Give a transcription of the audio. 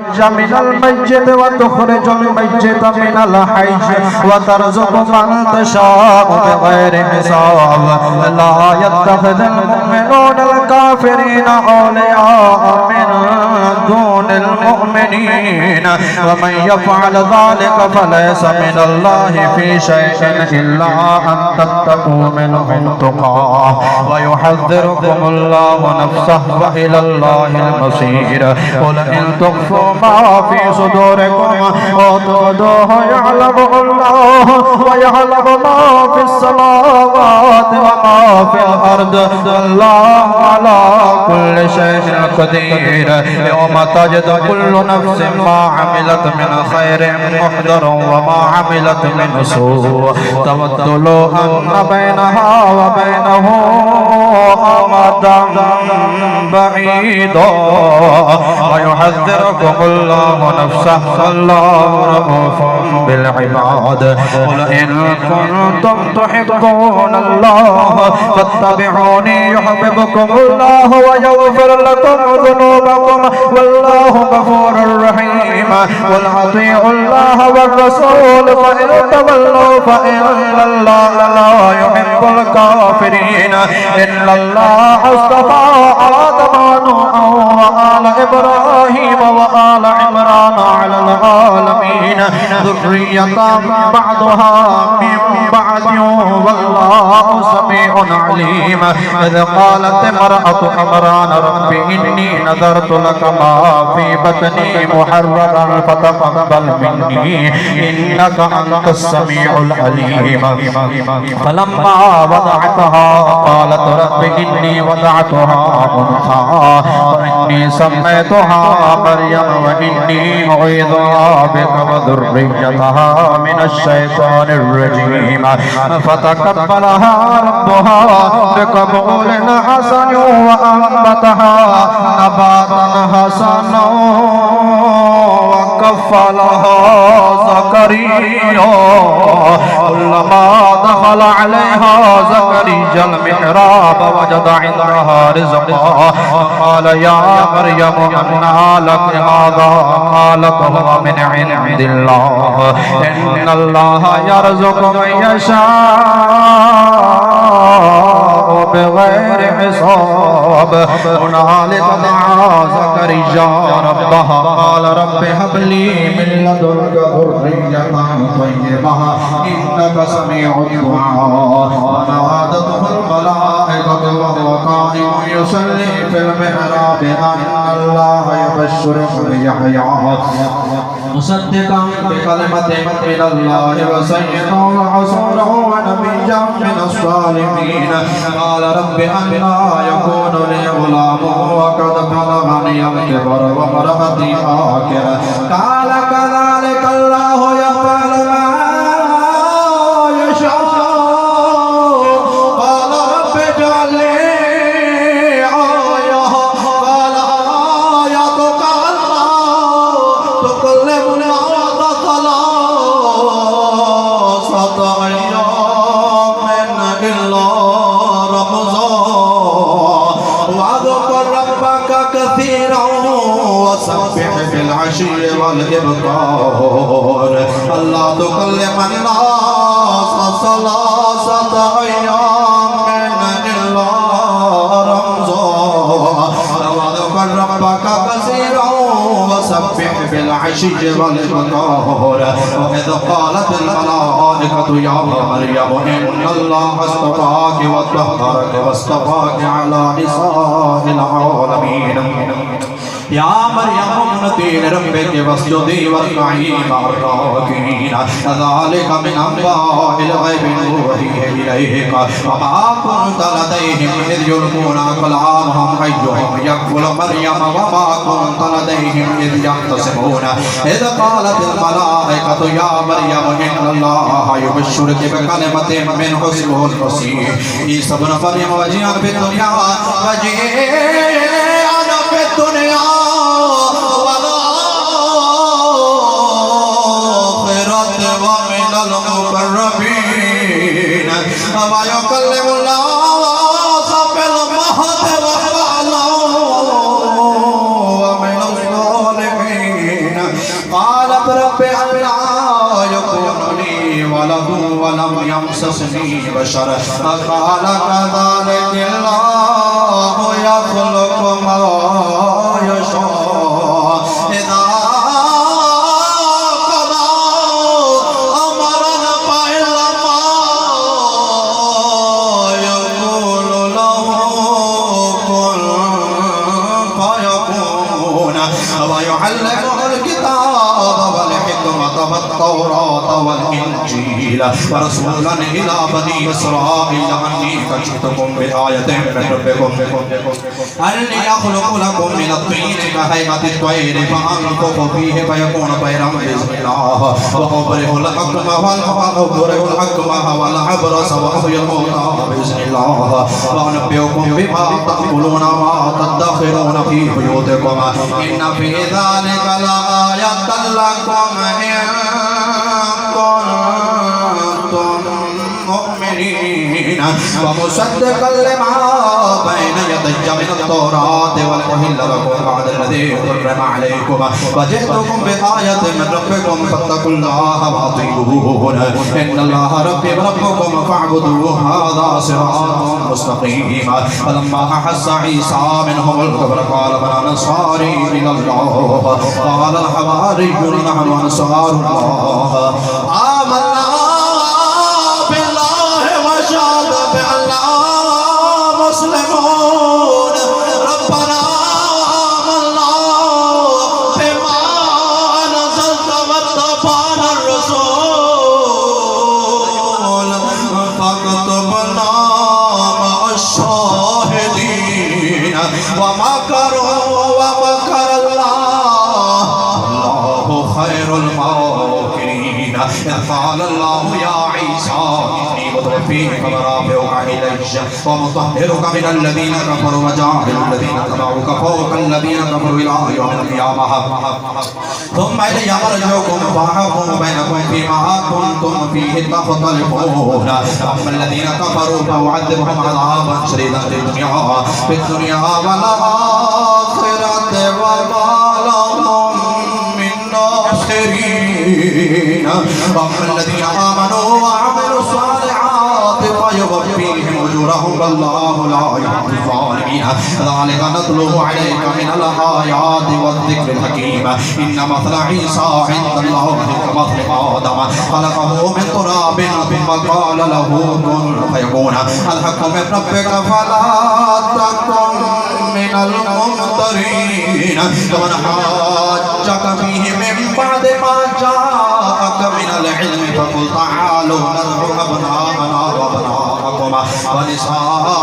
من الميت وتخرج الميت من الحي وترزق من تشاء بغير حساب لا يتخذ المؤمنون الكافرين أولياء من دون المؤمنين ومن يفعل ذلك فليس من الله في شيء إلا أن تتقوا منهم تقاه ويحذركم الله نفسه وإلى الله المصير قل إن تخفوا ما في صدوركم وتبدوه يعلمه الله ويعلم ما في السماوات وما في الأرض والله على كل شيء قدير يوم تجد كل نفس ما عملت من خير محضرا وما عملت من سوء تود لو أن بينها وبينه أمدا بعيدا ويحذركم الله نفسه والله رؤوف بالعباد قل إن كنتم تحبون الله فاتبعوني يحببكم الله ويغفر لكم ذنوبكم والله غفور رحيم قل أطيعوا الله والرسول فإن تولوا فإن الله لا يحب الكافرين إن الله اصطفى آدم ونوحا وآل إبراهيم وآل عمران على العالمين ذرية بعضها من بعد والله سميع عليم إذ قالت امرأة عمران رب إني نذرت لك ما في بطني محررا فتقبل مني إنك أنت السميع العليم فلما وضعتها قالت رب إني وضعتها أنثى وإني سميتها مريم وإني أعيذها بك وذريتها من الشيطان الرجيم فتقبلها ربها بقبول حسن وأنبتها نباتا حسنا وكفلها زكريا كلما دخل عليها زكريا المحراب وجد عندها رزقا قال يا مريم أنى لك هذا قالت هو من عند الله إن الله يرزق من يشاء بغير حساب هنالك دعا زكريا ربها قال رب هب لي من لدنك ذرية طيبة إنك سميع الدعاء ونادته الملائكة وهو قائم يصلي في المحراب أن الله يبشرك بيحيى مصدقا بكلمة من الله وسيدا وحصولا ونبيا من الصالحين قال رب أنى يكون لي غلام وقد بلغني الكبر وامرأتي عاقرة قال كذلك الله يفعل ما يشاء قال رب اجعل لي آية قال آيتك ألا تكلم الأرض ثلاثة أيام إلا رمضان واذكر ربك كثيرا وسبح بالعشي والإبكار ألا تكلم الناس ثلاثة أيام إلا رمضان واذكر ربك كثيرا وسبح بالعشي والإبكار وإذ قالت الملائكة يا مريم إن الله اصطفاك وطهرك واصطفاك على نساء العالمين يا مريم اقنتي لربك واسجدي واركعي مع الراكعين ذلك من أنباء الغيب نوحيه إليك وما كنت لديهم إذ يلقون أقلامهم أيهم يكفل مريم وما كنت لديهم إذ يختصمون إذ قالت الملائكة يا مريم إن الله يبشرك بكلمة منه اسمه المسيح عيسى ابن مريم وجيها في الدنيا ومن المقربين وما يكلم الله في المهد ومن الصالحين قالت رب أنى يكون لي ولد ولم يمسسني بشر قال كذلك الله يخلق ما يشاء إذا قضى أمرا فإنما يقول له كن فيكون ويعلمه الكتاب والحكمة والتوراة والإنجيل ورسولا إلى بني إسرائيل أني جئتكم بآية من ربكم أني أخلق لكم من الطين كهيئة الطير فأنفخ فيه فيكون طيرا بإذن الله وأبرئ الأكمه والأبرص وأحيي الموتى بإذن الله وأنبئكم بما تأكلون وما تدخرون في بيوتكم إن في ذلك لآية لكم إن كنتم مؤمنين ومصدقا لما بين يدي من التوراة ولأحل لكم بعد الذي حرم عليكم وجئتكم بآية من ربكم فاتقوا الله وأطيعون إن الله ربي وربكم فاعبدوه هذا صراط مستقيم فلما أحس عيسى منهم الكفر قال من أنصاري إلى الله قال الحواريون نحن أنصار الله آمنا بالله وشهد بأننا مسلمون ربنا آمنا بما نزلت واتبعنا الرسول فاكتبنا مع الشاهدين ومكروا ومكر الله والله خير الماكرين إذ قال الله يا عيسى إني متوفيك ورافعك إلي ومطهرك من الذين كفروا وجاعل الذين اتبعوك فوق الذين كفروا إلى يوم القيامة ثم إلي مرجعكم فأحكم بينكم فيما كنتم فيه تختلفون أما الذين كفروا فأعذبهم عذابا شديدا في الدنيا والآخرة وما لهم من ناصرين أما الذين آمنوا وعملوا الصالحات فيوفيهم أجورهم والله لا يحب الظالمين ذلك نتلوه عليك من الآيات والذكر الحكيم إن مثل عيسى عند الله كمثل آدم خلقه من تراب ثم قال له كن فيكون الحق من ربك فلا تكن من الممترين ومن حاجك فيه من بعد ما جاءك من العلم فقل تعالوا ندعو أبناءنا وأبناءكم ونساءنا